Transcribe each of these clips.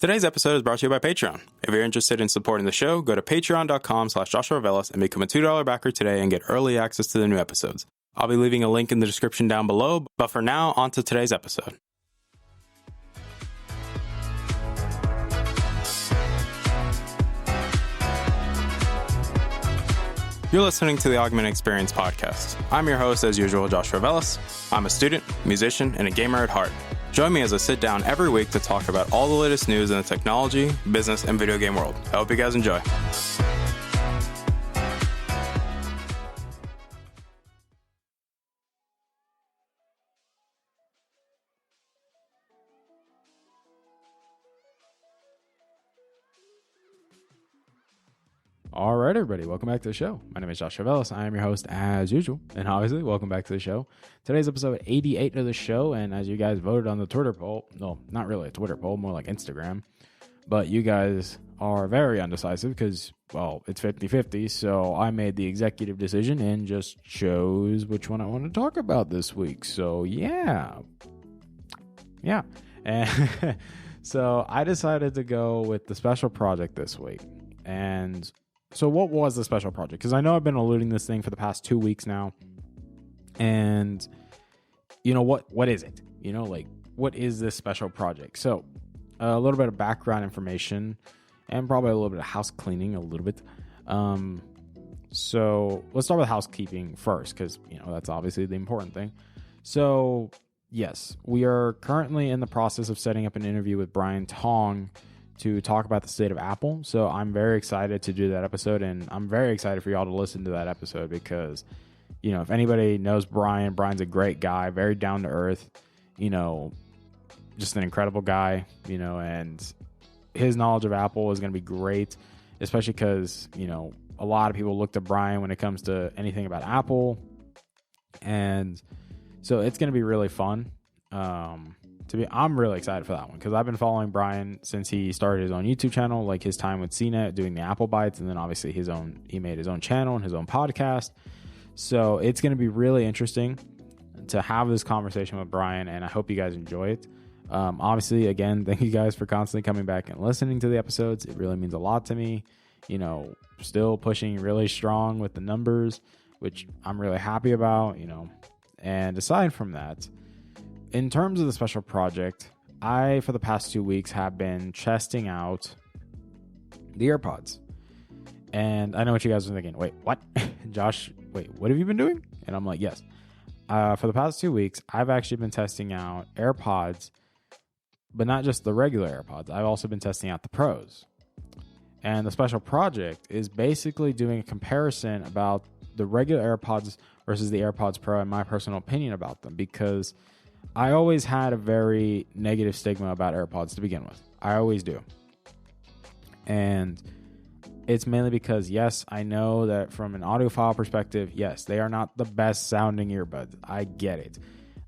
Today's episode is brought to you by Patreon. If you're interested in supporting the show, go to patreon.com/JoshuaVelas and become a $2 backer today and get early access to the new episodes. I'll be leaving a link in the description down below, but for now, on to today's episode. You're listening to the Augment Experience podcast. I'm your host, as usual, Joshua Velas. I'm a student, musician, and a gamer at heart. Join me as I sit down every week to talk about all the latest news in the technology, business, and video game world. I hope you guys enjoy. All right, everybody, welcome back to the show. My name is Joshua Velas. I am your host as usual, and obviously, welcome back to the show. Today's episode 88 of the show, and as you guys voted on the Twitter poll, no, not really a Twitter poll, more like Instagram, but you guys are very undecisive because, well, it's 50-50, so I made the executive decision and just chose which one I want to talk about this week. So, yeah, and so I decided to go with the special project this week, and so what was the special project? Because I know I've been alluding this thing for the past 2 weeks now. And, you know, what is it? You know, like, what is this special project? So a little bit of background information and probably a little bit of house cleaning, a little bit. So let's start with housekeeping first, because, you know, that's obviously the important thing. So, yes, we are currently in the process of setting up an interview with Brian Tong to talk about the state of Apple. So I'm very excited to do that episode, and I'm very excited for y'all to listen to that episode because, you know, if anybody knows Brian, Brian's a great guy, very down to earth, you know, just an incredible guy, you know, and his knowledge of Apple is going to be great, especially because, you know, a lot of people look to Brian when it comes to anything about Apple. And so it's going to be really fun. I'm really excited for that one because I've been following Brian since he started his own YouTube channel, like his time with CNET doing the Apple Bites, and then obviously he made his own channel and his own podcast. So it's going to be really interesting to have this conversation with Brian, and I hope you guys enjoy it. Obviously, again, thank you guys for constantly coming back and listening to the episodes. It really means a lot to me. You know, still pushing really strong with the numbers, which I'm really happy about, you know. And aside from that, in terms of the special project, I, for the past 2 weeks, have been testing out the Airpods. And I know what you guys are thinking. Wait, what? Josh, wait, what have you been doing? And I'm like, yes. For the past 2 weeks, I've actually been testing out AirPods, but not just the regular AirPods. I've also been testing out the Pros. And the special project is basically doing a comparison about the regular AirPods versus the Airpods Pro and my personal opinion about them, because I always had a very negative stigma about AirPods to begin with. I always do. And it's mainly because, yes, I know that from an audiophile perspective, yes, they are not the best sounding earbuds. I get it.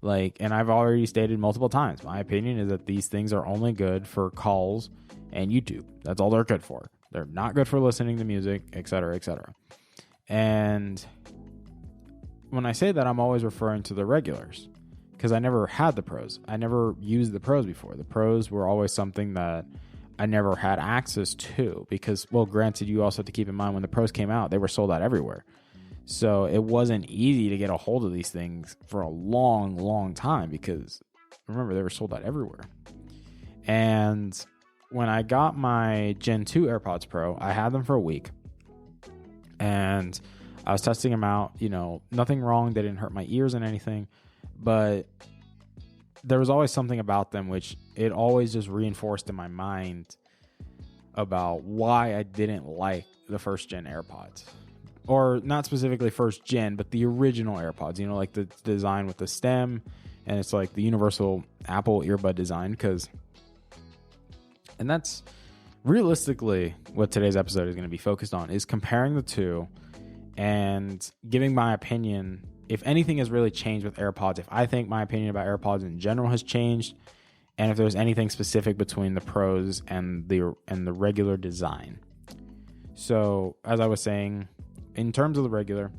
Like, and I've already stated multiple times, my opinion is that these things are only good for calls and YouTube. That's all they're good for. They're not good for listening to music, etc., etc. And when I say that, I'm always referring to the regulars, because I never had the Pros. I never used the Pros before. The Pros were always something that I never had access to because, well, granted, you also have to keep in mind when the Pros came out, they were sold out everywhere. So it wasn't easy to get a hold of these things for a long, long time because, remember, they were sold out everywhere. And when I got my Gen 2 AirPods Pro, I had them for a week. And I was testing them out. You know, nothing wrong. They didn't hurt my ears and anything. But there was always something about them which it always just reinforced in my mind about why I didn't like the first gen AirPods. Or not specifically first gen, but the original AirPods, you know, like the design with the stem, and it's like the universal Apple earbud design. And that's realistically what today's episode is going to be focused on, is comparing the two and giving my opinion. If anything has really changed with AirPods, if I think my opinion about AirPods in general has changed, and if there's anything specific between the Pros and the regular design. So, as I was saying, in terms of the regular,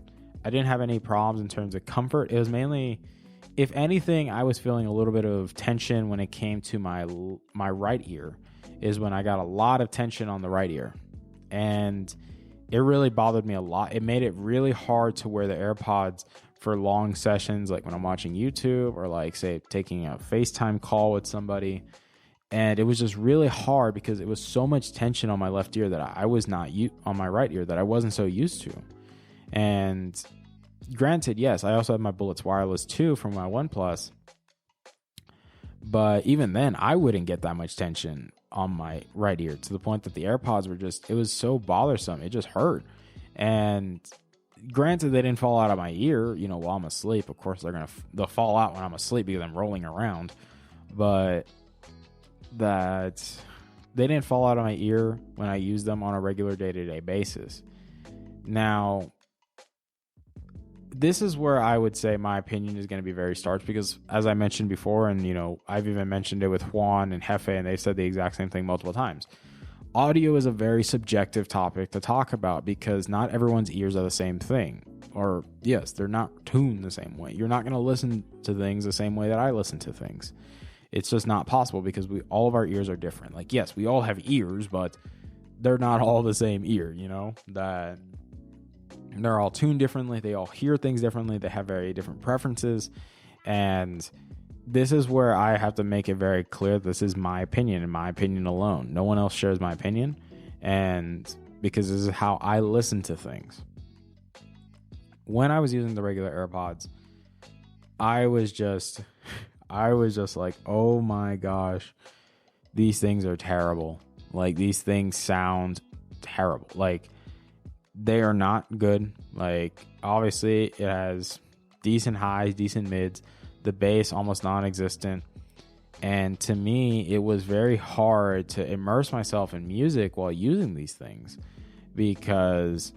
I didn't have any problems in terms of comfort. It was mainly, if anything, I was feeling a little bit of tension when it came to my right ear. is when I got a lot of tension on the right ear. And it really bothered me a lot. It made it really hard to wear the AirPods for long sessions, like when I'm watching YouTube or like, say, taking a FaceTime call with somebody. And it was just really hard because it was so much tension on my left ear that I was not on my right ear that I wasn't so used to. And granted, yes, I also have my Bullets Wireless 2 from my OnePlus. But even then, I wouldn't get that much tension on my right ear, to the point that the AirPods were just, it was so bothersome. It just hurt. And granted, they didn't fall out of my ear, while I'm asleep. Of course, they'll fall out when I'm asleep because I'm rolling around. But that they didn't fall out of my ear when I use them on a regular day-to-day basis. Now, this is where I would say my opinion is going to be very stark, because as I mentioned before, and I've even mentioned it with Juan and Jefe, and they've said the exact same thing multiple times. Audio is a very subjective topic to talk about because not everyone's ears are the same thing. Or yes, they're not tuned the same way. You're not going to listen to things the same way that I listen to things. It's just not possible because all of our ears are different. Like, yes, we all have ears, but they're not all the same ear, that they're all tuned differently. They all hear things differently. They have very different preferences. And this is where I have to make it very clear. This is my opinion and my opinion alone. No one else shares my opinion. And because this is how I listen to things. When I was using the regular AirPods, I was just like, oh my gosh, these things are terrible. Like, these things sound terrible. Like, they are not good. Like, obviously it has decent highs, decent mids, the bass almost non-existent. And to me, it was very hard to immerse myself in music while using these things because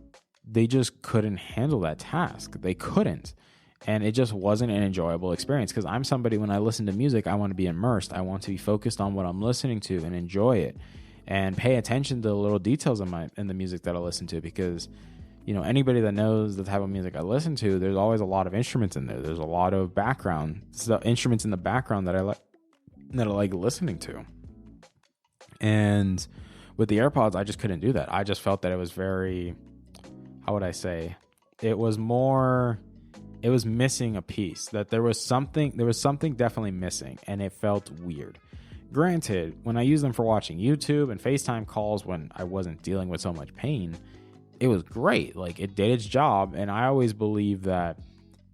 they just couldn't handle that task. They couldn't. And it just wasn't an enjoyable experience because I'm somebody, when I listen to music, I want to be immersed. I want to be focused on what I'm listening to and enjoy it and pay attention to the little details in the music that I listen to, because anybody that knows the type of music I listen to, there's always a lot of instruments in there. There's a lot of instruments in the background that I like listening to. And with the AirPods, I just couldn't do that. I just felt that it was very, how would I say? It was missing a piece, that there was something definitely missing, and it felt weird. Granted, when I use them for watching YouTube and FaceTime calls when I wasn't dealing with so much pain, it was great. Like, it did its job, and I always believe that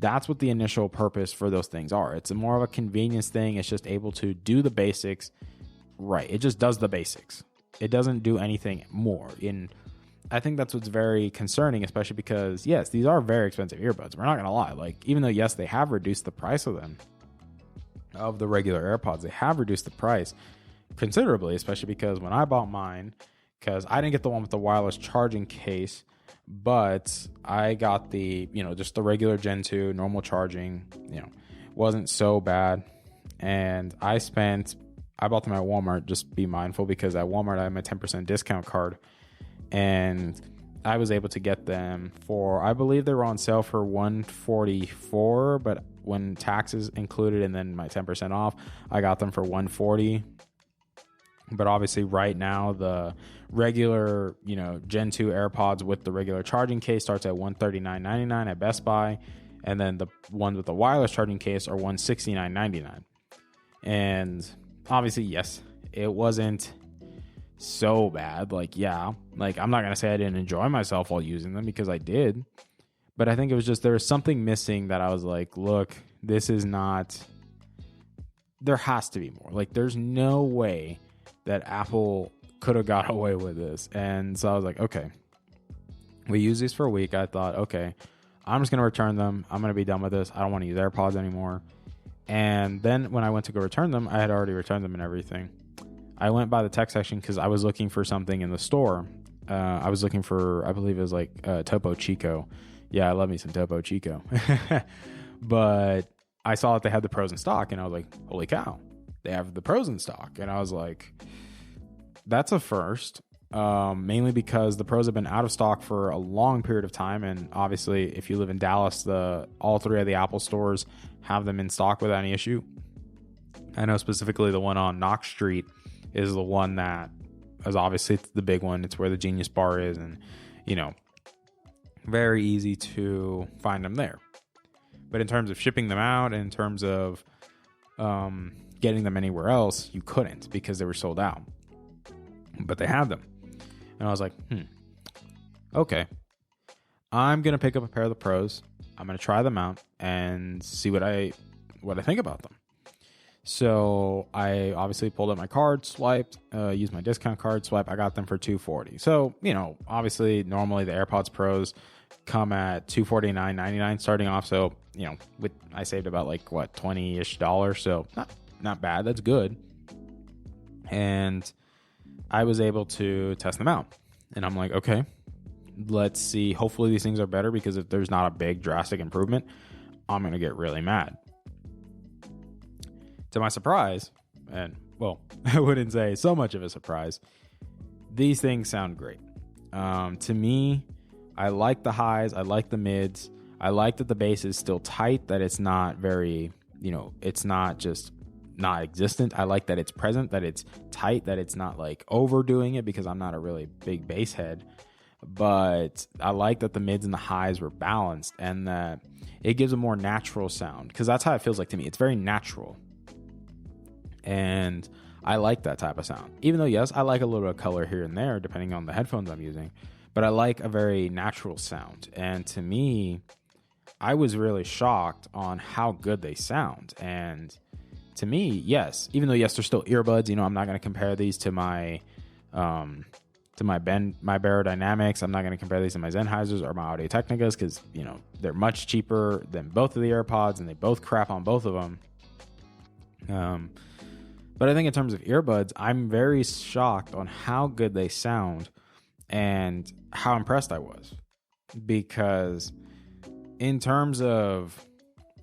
that's what the initial purpose for those things are. It's more of a convenience thing. It's just able to do the basics right. It just does the basics. It doesn't do anything more. I think that's what's very concerning, especially because, yes, these are very expensive earbuds. We're not going to lie. Like, even though, yes, they have reduced the price of them, of the regular AirPods, they have reduced the price considerably, especially because when I bought mine, because I didn't get the one with the wireless charging case, but I got the, just the regular Gen 2, normal charging, wasn't so bad. And I bought them at Walmart. Just be mindful, because at Walmart I have my 10% discount card. And I was able to get them for, I believe they were on sale for $144, but when taxes included and then my 10% off, I got them for $140. But obviously right now the regular, Gen 2 AirPods with the regular charging case starts at $139.99 at Best Buy. And then the ones with the wireless charging case are $169.99. And obviously, yes, it wasn't so bad. Like, yeah, like, I'm not going to say I didn't enjoy myself while using them, because I did. But I think it was just, there was something missing that I was like, look, this is not, there has to be more. Like, there's no way that Apple could have got away with this. And so I was like, okay, we used these for a week. I thought, okay, I'm just going to return them. I'm going to be done with this. I don't want to use AirPods anymore. And then when I went to go return them, I had already returned them and everything. I went by the tech section because I was looking for something in the store. I was looking for, I believe it was like Topo Chico. Yeah, I love me some Topo Chico. But I saw that they had the Pros in stock, and I was like, holy cow, they have the Pros in stock. And I was like, that's a first. Mainly because the Pros have been out of stock for a long period of time. And obviously, if you live in Dallas, all three of the Apple stores have them in stock without any issue. I know specifically the one on Knox Street is the one that is obviously the big one. It's where the Genius Bar is, and very easy to find them there. But in terms of shipping them out, and in terms of getting them anywhere else, you couldn't, because they were sold out. But they had them. And I was like, okay. I'm going to pick up a pair of the Pros. I'm going to try them out and see what I think about them. So I obviously pulled up my card, swiped, used my discount card, swipe. I got them for $240. So, obviously normally the AirPods Pros come at $249.99 starting off. So, I saved about $20-ish. So not bad. That's good. And I was able to test them out. And I'm like, okay, let's see. Hopefully these things are better, because if there's not a big drastic improvement, I'm going to get really mad. To my surprise, and well, I wouldn't say so much of a surprise, these things sound great. To me, I like the highs. I like the mids. I like that the bass is still tight, that it's not very, it's not just not existent. I like that it's present, that it's tight, that it's not overdoing it, because I'm not a really big bass head. But I like that the mids and the highs were balanced, and that it gives a more natural sound, because that's how it feels like to me. It's very natural. And I like that type of sound. Even though, yes, I like a little bit of color here and there, depending on the headphones I'm using. But I like a very natural sound. And to me, I was really shocked on how good they sound. And to me, yes, even though, yes, they're still earbuds, I'm not going to compare these to my Barrow Dynamics. I'm not going to compare these to my Sennheisers or my Audio Technicas, because, they're much cheaper than both of the AirPods, and they both crap on both of them. But I think in terms of earbuds, I'm very shocked on how good they sound and how impressed I was. Because in terms of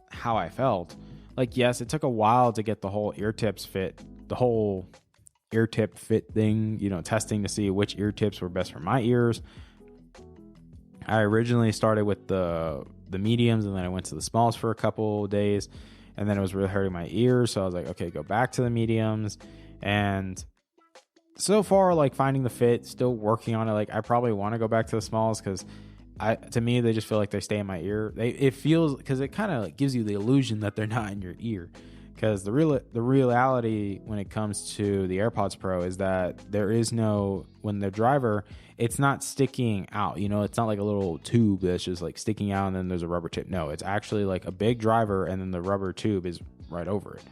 how I felt, yes, it took a while to get the whole ear tip fit thing, testing to see which ear tips were best for my ears. I originally started with the mediums, and then I went to the smalls for a couple days. And then it was really hurting my ears. So I was like, okay, go back to the mediums. And so far, finding the fit, still working on it. I probably want to go back to the smalls, because to me, they just feel like they stay in my ear. It feels, because it kind of gives you the illusion that they're not in your ear. Because the reality when it comes to the AirPods Pro is that there is no, when the driver, it's not sticking out. It's not like a little tube that's just sticking out and then there's a rubber tip. No, it's actually a big driver, and then the rubber tube is right over it.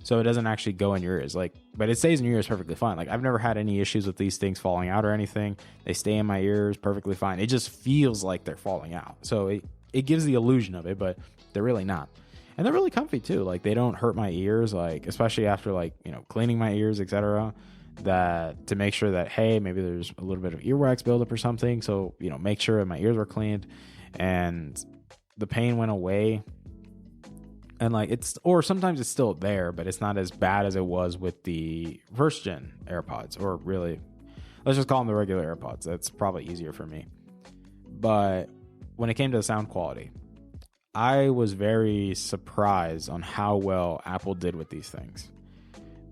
So it doesn't actually go in your ears. But it stays in your ears perfectly fine. I've never had any issues with these things falling out or anything. They stay in my ears perfectly fine. It just feels like they're falling out. So it gives the illusion of it, but they're really not. And they're really comfy too. They don't hurt my ears, especially after cleaning my ears, etc. That to make sure that, hey, maybe there's a little bit of earwax buildup or something. So, make sure my ears were cleaned, and the pain went away. And or sometimes it's still there, but it's not as bad as it was with the first gen AirPods, or really, let's just call them the regular AirPods. That's probably easier for me. But when it came to the sound quality, I was very surprised on how well Apple did with these things,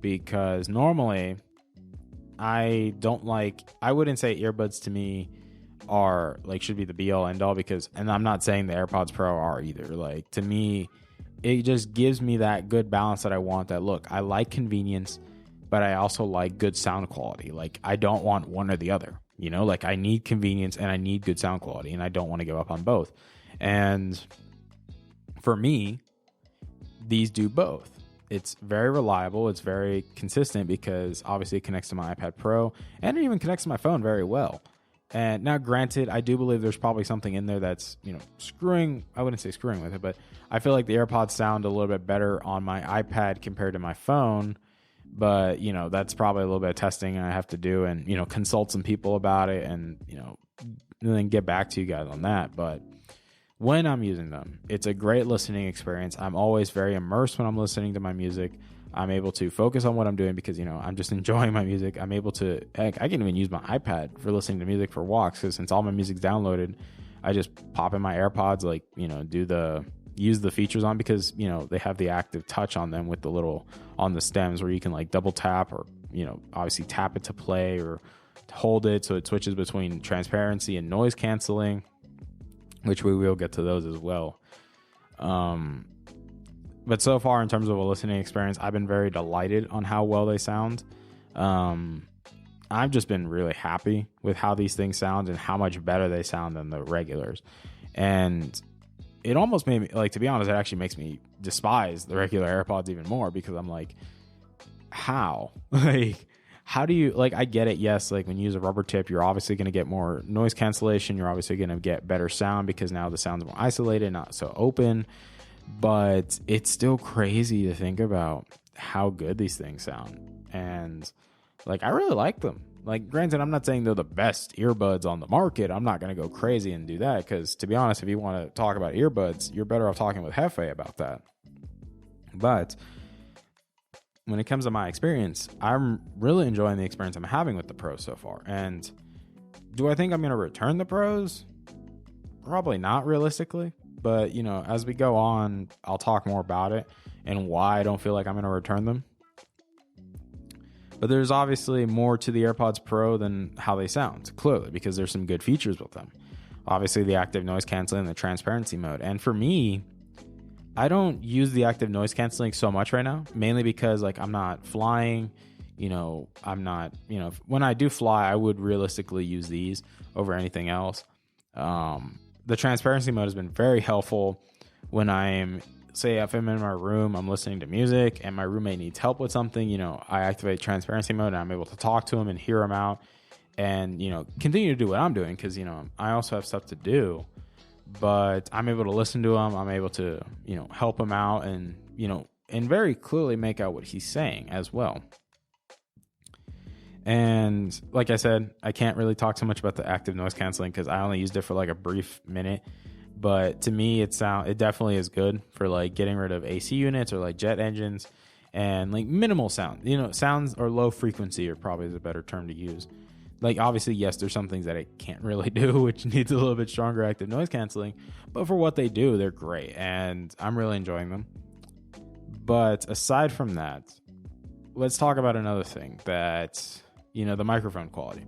because normally I wouldn't say earbuds to me are should be the be all end all, because, and I'm not saying the AirPods Pro are either. To me, it just gives me that good balance that I want. That, look, I like convenience, but I also like good sound quality. I don't want one or the other, I need convenience and I need good sound quality, and I don't want to give up on both. And for me, these do both. It's very reliable. It's very consistent, because obviously it connects to my iPad Pro, and it even connects to my phone very well. And now, granted, I do believe there's probably something in there that's, I wouldn't say screwing with it, but I feel like the AirPods sound a little bit better on my iPad compared to my phone. But, that's probably a little bit of testing I have to do, and, consult some people about it, and, and then get back to you guys on that. But when I'm using them, it's a great listening experience. I'm always very immersed when I'm listening to my music. I'm able to focus on what I'm doing, because, I'm just enjoying my music. I'm able to, heck, I can even use my iPad for listening to music for walks, because since all my music's downloaded, I just pop in my AirPods, use the features on, because, they have the active touch on them with the little, on the stems, where you can double tap or obviously tap it to play or to hold it, so it switches between transparency and noise canceling, which we will get to those as well. But so far, in terms of a listening experience, I've been very delighted on how well they sound. I've just been really happy with how these things sound and how much better they sound than the regulars. And it almost made me, like, to be honest, it actually makes me despise the regular AirPods even more, because I'm like, how? Like, how do you, like, I get it. Yes, like when you use a rubber tip, you're obviously going to get more noise cancellation. You're obviously going to get better sound because now the sound's more isolated, not so open. But it's still crazy to think about how good these things sound. And like, I really like them. Like, granted, I'm not saying they're the best earbuds on the market. I'm not going to go crazy and do that, because to be honest, if you want to talk about earbuds, you're better off talking with Hefe about that. But when it comes to my experience, I'm really enjoying the experience I'm having with the Pros so far. And do I think I'm going to return the Pros? Probably not, realistically. But, as we go on, I'll talk more about it and why I don't feel like I'm going to return them. But there's obviously more to the AirPods Pro than how they sound, clearly, because there's some good features with them. Obviously, the active noise canceling and the transparency mode. And for me, I don't use the active noise canceling so much right now, mainly because, like, I'm not flying. I'm not, when I do fly, I would realistically use these over anything else. The transparency mode has been very helpful when I'm, say, if I'm in my room, I'm listening to music and my roommate needs help with something, I activate transparency mode and I'm able to talk to him and hear him out and, continue to do what I'm doing, because, I also have stuff to do, but I'm able to listen to him. I'm able to, help him out and, and very clearly make out what he's saying as well. And like I said, I can't really talk so much about the active noise canceling because I only used it for like a brief minute. But to me, it definitely is good for like getting rid of AC units or like jet engines and like minimal sound. Sounds or low frequency are probably the better term to use. Like, obviously, yes, there's some things that it can't really do, which needs a little bit stronger active noise canceling. But for what they do, they're great. And I'm really enjoying them. But aside from that, let's talk about another thing that, the microphone quality.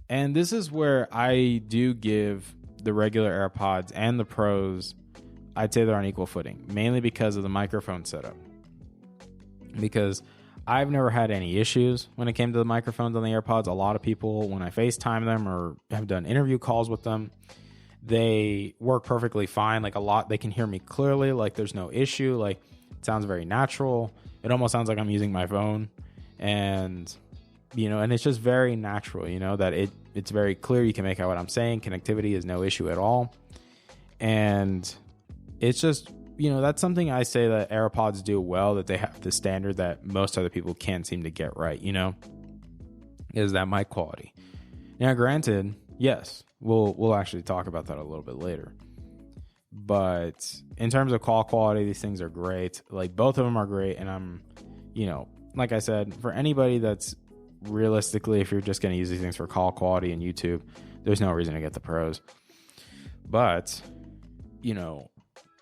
And this is where I do give the regular AirPods and the Pros, I'd say they're on equal footing, mainly because of the microphone setup. Because I've never had any issues when it came to the microphones on the AirPods. A lot of people, when I FaceTime them or have done interview calls with them, they work perfectly fine. Like, they can hear me clearly. Like, there's no issue. Like, it sounds very natural. It almost sounds like I'm using my phone. And, and it's just very natural, that it's very clear. You can make out what I'm saying. Connectivity is no issue at all. And it's just, that's something I say that AirPods do well, that they have the standard that most other people can't seem to get right, is that mic quality. Now, granted, yes, we'll actually talk about that a little bit later. But in terms of call quality, these things are great. Like, both of them are great. And I'm, like I said, for anybody that's realistically, if you're just going to use these things for call quality and YouTube, there's no reason to get the Pros. But,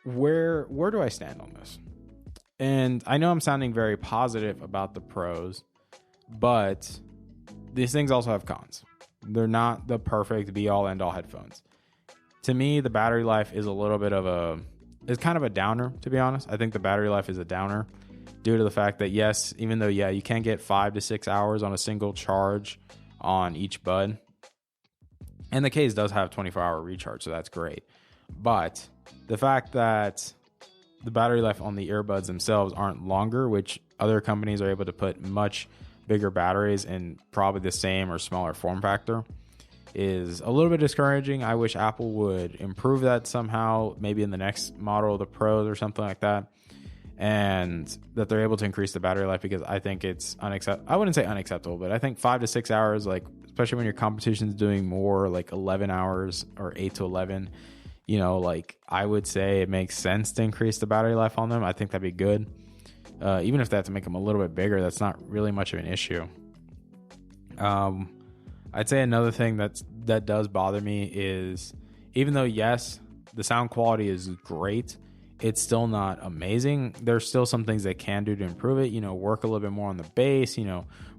where do I stand on this? And I know I'm sounding very positive about the Pros, but these things also have cons. They're not the perfect be-all, end-all headphones. To me, the battery life is a little bit of it's kind of a downer, to be honest. I think the battery life is a downer due to the fact that, yes, even though, you can get 5 to 6 hours on a single charge on each bud. And the case does have 24-hour recharge, so that's great. But the fact that the battery life on the earbuds themselves aren't longer, which other companies are able to put much bigger batteries in probably the same or smaller form factor, is a little bit discouraging. I wish Apple would improve that somehow, maybe in the next model of the Pros or something like that, and that they're able to increase the battery life, because I think it's unacceptable. I wouldn't say unacceptable, but I think 5 to 6 hours, like, especially when your competition's doing more like 11 hours or 8 to 11, like, I would say it makes sense to increase the battery life on them. I think that'd be good. Even if they have to make them a little bit bigger, that's not really much of an issue. I'd say another thing that does bother me is, even though, yes, the sound quality is great, it's still not amazing. There's still some things they can do to improve it, work a little bit more on the bass,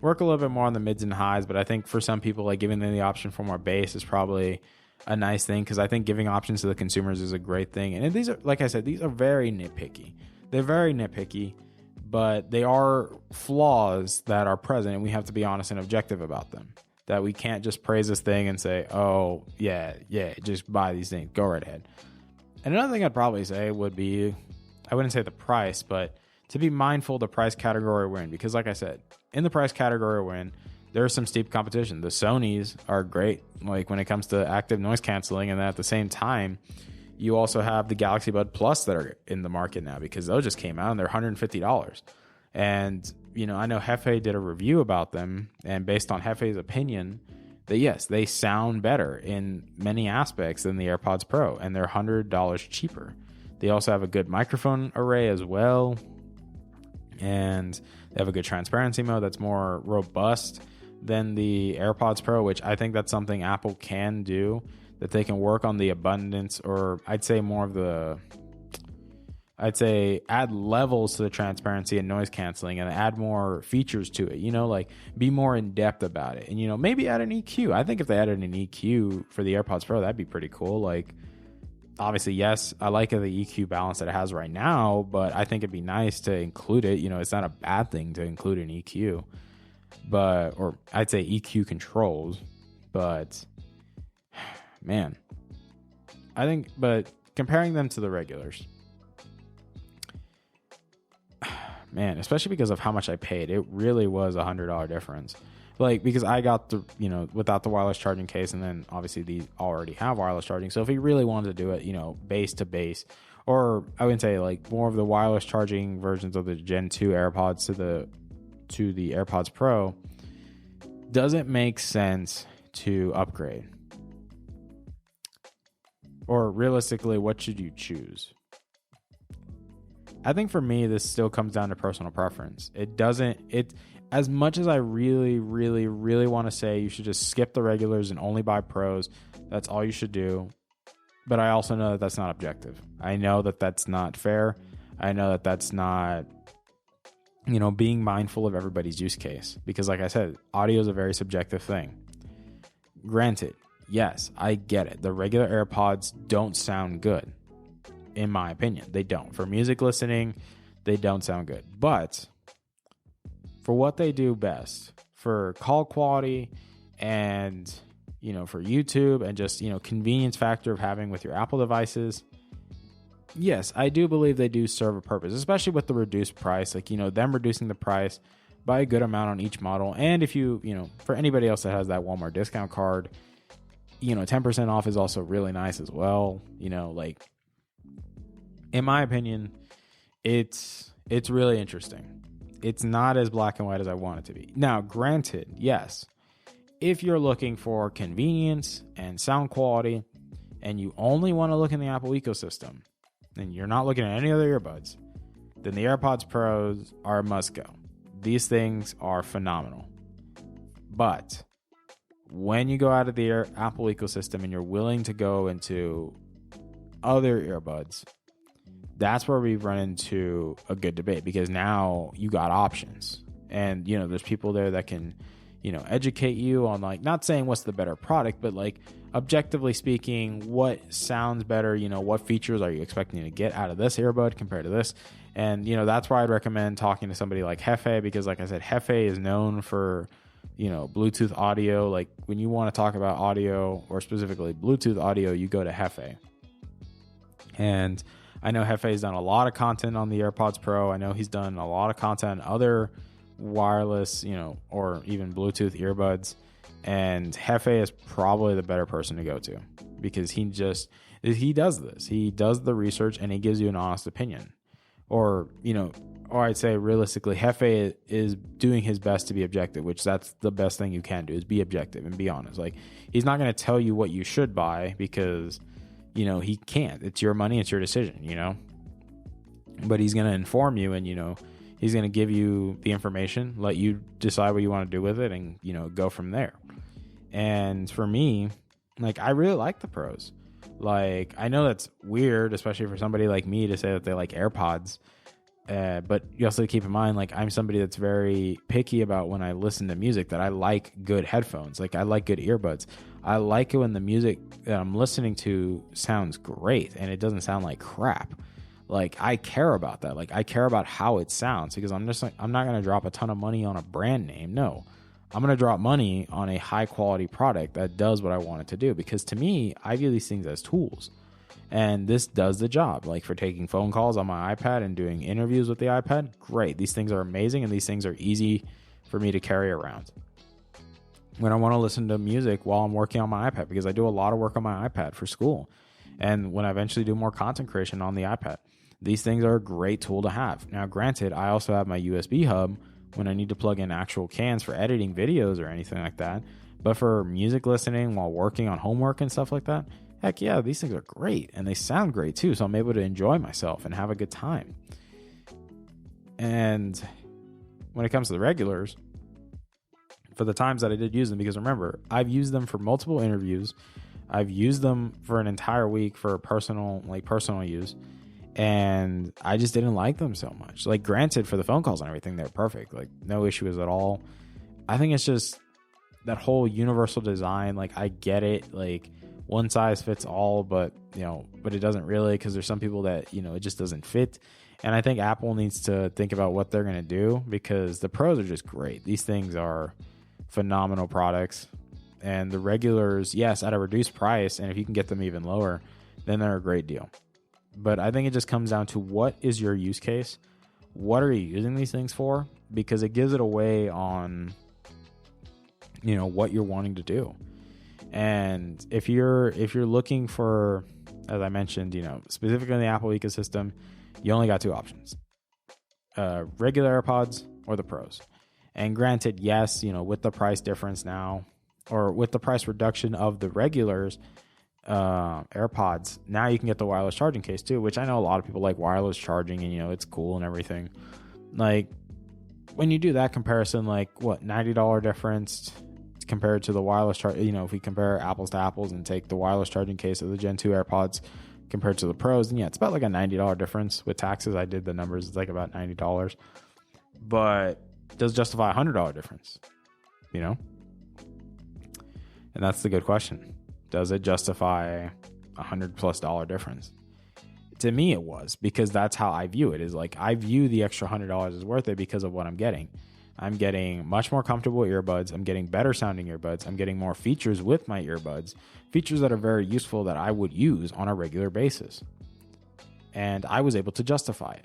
work a little bit more on the mids and highs. But I think for some people, like giving them the option for more bass is probably a nice thing, because I think giving options to the consumers is a great thing. And these are, like I said, these are very nitpicky. They're very nitpicky, but they are flaws that are present, and we have to be honest and objective about them. That we can't just praise this thing and say, oh, yeah, just buy these things. Go right ahead. And another thing I'd probably say would be, I wouldn't say the price, but to be mindful of the price category we're in. Because like I said, in the price category we're in, there's some steep competition. The Sonys are great, like when it comes to active noise canceling. And then at the same time, you also have the Galaxy Bud Plus that are in the market now, because those just came out and they're $150. And, I know Hefe did a review about them, and based on Hefe's opinion, that yes, they sound better in many aspects than the AirPods Pro, and they're $100 cheaper. They also have a good microphone array as well, and they have a good transparency mode that's more robust than the AirPods Pro, which I think that's something Apple can do, that they can work on the abundance, or I'd say add levels to the transparency and noise canceling, and add more features to it, like be more in depth about it. And, maybe add an EQ. I think if they added an EQ for the AirPods Pro, that'd be pretty cool. Like, obviously, yes, I like the EQ balance that it has right now, but I think it'd be nice to include it. It's not a bad thing to include an EQ, or I'd say EQ controls, but man, but comparing them to the regulars, man, especially because of how much I paid, it really was $100 difference. Like, because I got the, without the wireless charging case, and then obviously these already have wireless charging. So if he really wanted to do it, base to base, or I wouldn't say like more of the wireless charging versions of the Gen 2 AirPods to the AirPods Pro, doesn't make sense to upgrade. Or realistically, what should you choose? I think for me, this still comes down to personal preference. As much as I really, really, really want to say you should just skip the regulars and only buy pros, that's all you should do. But I also know that that's not objective. I know that that's not fair. I know that that's not, being mindful of everybody's use case. Because like I said, audio is a very subjective thing. Granted, yes, I get it. The regular AirPods don't sound good. In my opinion, they don't. For music listening, they don't sound good. But for what they do best, for call quality and, for YouTube and just, convenience factor of having with your Apple devices, yes, I do believe they do serve a purpose, especially with the reduced price. Like, them reducing the price by a good amount on each model. And if for anybody else that has that Walmart discount card, 10% off is also really nice as well. In my opinion, it's really interesting. It's not as black and white as I want it to be. Now, granted, yes, if you're looking for convenience and sound quality, and you only want to look in the Apple ecosystem, and you're not looking at any other earbuds, then the AirPods Pros are a must-go. These things are phenomenal. But when you go out of the Apple ecosystem and you're willing to go into other earbuds, that's where we run into a good debate, because now you got options, and there's people there that can educate you on, like, not saying what's the better product, but like objectively speaking, what sounds better, what features are you expecting to get out of this earbud compared to this. And that's why I'd recommend talking to somebody like Hefe, because like I said, Hefe is known for Bluetooth audio. Like, when you want to talk about audio, or specifically Bluetooth audio, you go to Hefe. And I know Hefe's done a lot of content on the AirPods Pro. I know he's done a lot of content on other wireless, or even Bluetooth earbuds. And Hefe is probably the better person to go to, because he does this. He does the research and he gives you an honest opinion. Or I'd say realistically, Hefe is doing his best to be objective, which that's the best thing you can do, is be objective and be honest. Like, he's not going to tell you what you should buy, because he can't. It's your money, it's your decision, but he's going to inform you, and he's going to give you the information, let you decide what you want to do with it, and go from there. And for me, like, I really like the pros. Like, I know that's weird, especially for somebody like me to say that they like AirPods. But you also keep in mind, like, I'm somebody that's very picky about when I listen to music, that I like good headphones. Like, I like good earbuds. I like it when the music that I'm listening to sounds great and it doesn't sound like crap. Like, I care about that. Like, I care about how it sounds, because I'm just like, I'm not going to drop a ton of money on a brand name. No, I'm going to drop money on a high quality product that does what I want it to do. Because to me, I view these things as tools. And this does the job. Like, for taking phone calls on my iPad and doing interviews with the iPad, great. These things are amazing, and these things are easy for me to carry around. When I want to listen to music while I'm working on my iPad, because I do a lot of work on my iPad for school, and when I eventually do more content creation on the iPad, these things are a great tool to have. Now, granted, I also have my USB hub when I need to plug in actual cans for editing videos or anything like that. But for music listening while working on homework and stuff like that, heck yeah, these things are great, and they sound great too, so I'm able to enjoy myself and have a good time. And when it comes to the regulars, for the times that I did use them, because remember, I've used them for multiple interviews, I've used them for an entire week for personal use, and I just didn't like them so much. Like, granted, for the phone calls and everything, they're perfect, like, no issues at all. I think it's just that whole universal design. Like, I get it, like, one size fits all, but it doesn't really, because there's some people that, it just doesn't fit. And I think Apple needs to think about what they're going to do, because the Pros are just great. These things are phenomenal products, and the regulars, yes, at a reduced price, and if you can get them even lower, then they're a great deal. But I think it just comes down to, what is your use case? What are you using these things for? Because it gives it away on, what you're wanting to do. And if you're looking for, as I mentioned, specifically in the Apple ecosystem, you only got two options: regular AirPods or the Pros. And granted, yes, with the price difference now, or with the price reduction of the regulars, AirPods, now you can get the wireless charging case too, which I know a lot of people like wireless charging, and it's cool and everything. Like, when you do that comparison, like, what, $90 difference compared to the wireless charge, if we compare apples to apples and take the wireless charging case of the Gen 2 AirPods compared to the Pros, then yeah, it's about like a $90 difference with taxes. I did the numbers, it's like about $90. But does it justify a $100 difference? And that's the good question. Does it justify $100+ difference? To me, it was, because that's how I view it. Is like, I view the extra $100 as worth it because of what I'm getting. I'm getting much more comfortable earbuds. I'm getting better sounding earbuds. I'm getting more features with my earbuds, features that are very useful that I would use on a regular basis. And I was able to justify it.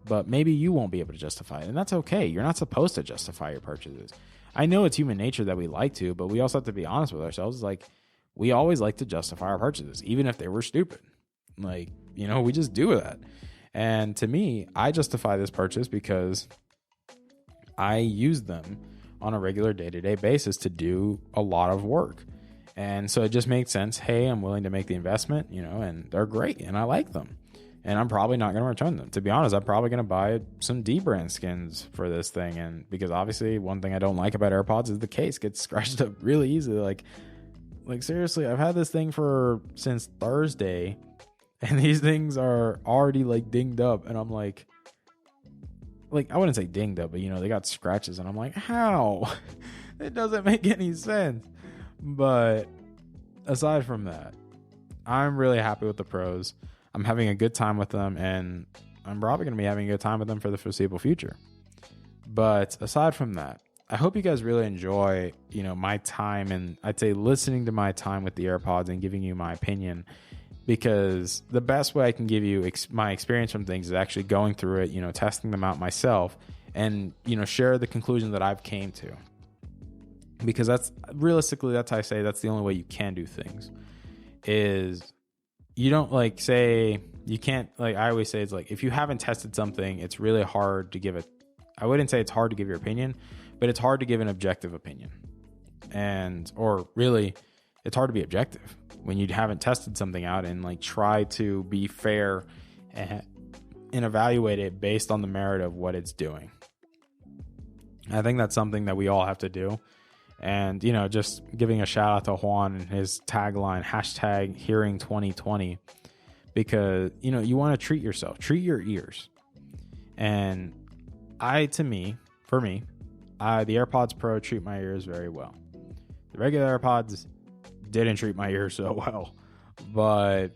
But maybe you won't be able to justify it, and that's okay. You're not supposed to justify your purchases. I know it's human nature that we like to, but we also have to be honest with ourselves. Like, we always like to justify our purchases, even if they were stupid. Like, we just do that. And to me, I justify this purchase because I use them on a regular day-to-day basis to do a lot of work. And so it just makes sense. Hey, I'm willing to make the investment, and they're great and I like them. And I'm probably not going to return them. To be honest, I'm probably going to buy some D-brand skins for this thing. And because obviously one thing I don't like about AirPods is the case gets scratched up really easily. Like seriously, I've had this thing since Thursday, and these things are already like dinged up. And I'm like, I wouldn't say dinged up, but they got scratches, and I'm like, how? It doesn't make any sense. But aside from that, I'm really happy with the Pros. I'm having a good time with them, and I'm probably going to be having a good time with them for the foreseeable future. But aside from that, I hope you guys really enjoy, my time, and I'd say listening to my time with the AirPods and giving you my opinion, because the best way I can give you my experience from things is actually going through it, testing them out myself, and, share the conclusion that I've came to. Because that's how I say that's the only way you can do things, is you don't say you can't, I always say, it's like, if you haven't tested something, it's really hard to give it. I wouldn't say it's hard to give your opinion, but it's hard to give an objective opinion. Or really, it's hard to be objective when you haven't tested something out and try to be fair and evaluate it based on the merit of what it's doing. I think that's something that we all have to do. And, just giving a shout out to Juan and his tagline, #hearing2020, because, you want to treat yourself, treat your ears. And for me, the AirPods Pro treat my ears very well. The regular AirPods didn't treat my ears so well, but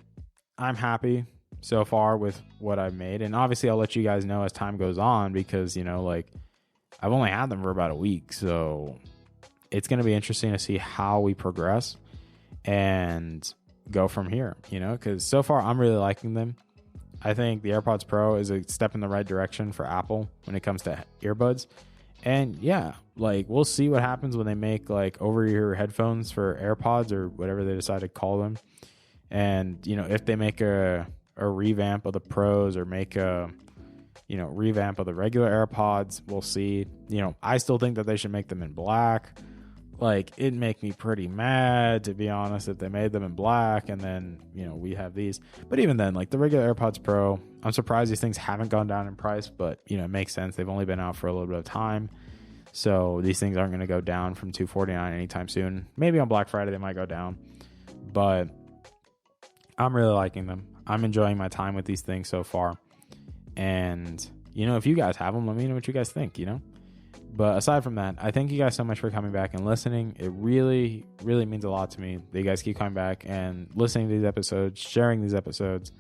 I'm happy so far with what I've made. And obviously I'll let you guys know as time goes on, because, I've only had them for about a week. So it's going to be interesting to see how we progress and go from here, because so far I'm really liking them. I think the AirPods Pro is a step in the right direction for Apple when it comes to earbuds. And yeah, we'll see what happens when they make over-ear headphones for AirPods or whatever they decide to call them. And, if they make a revamp of the Pros or make a, revamp of the regular AirPods, we'll see. I still think that they should make them in black. It'd make me pretty mad, to be honest, if they made them in black and then, we have these. But even then, the regular AirPods Pro, I'm surprised these things haven't gone down in price, but, it makes sense. They've only been out for a little bit of time. So these things aren't going to go down from $249 anytime soon. Maybe on Black Friday they might go down. But I'm really liking them. I'm enjoying my time with these things so far. And, if you guys have them, let me know what you guys think, But aside from that, I thank you guys so much for coming back and listening. It really, really means a lot to me that you guys keep coming back and listening to these episodes, sharing these episodes,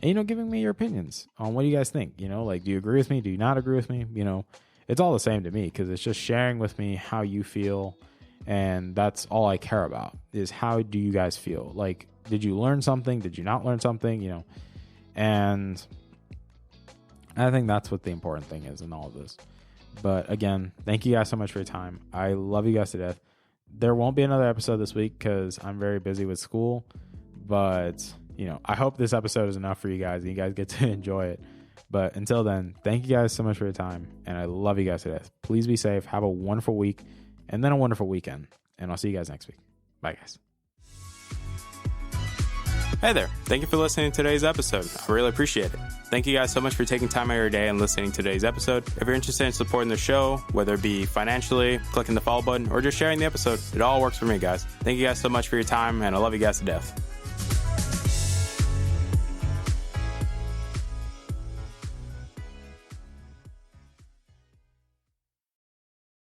and, giving me your opinions on what you guys think. Do you agree with me? Do you not agree with me? It's all the same to me, because it's just sharing with me how you feel. And that's all I care about, is how do you guys feel? Did you learn something? Did you not learn something? And I think that's what the important thing is in all of this. But again, thank you guys so much for your time. I love you guys to death. There won't be another episode this week because I'm very busy with school. But, I hope this episode is enough for you guys and you guys get to enjoy it. But until then, thank you guys so much for your time. And I love you guys to death. Please be safe. Have a wonderful week and then a wonderful weekend. And I'll see you guys next week. Bye, guys. Hey there. Thank you for listening to today's episode. I really appreciate it. Thank you guys so much for taking time out of your day and listening to today's episode. If you're interested in supporting the show, whether it be financially, clicking the follow button, or just sharing the episode, it all works for me, guys. Thank you guys so much for your time, and I love you guys to death.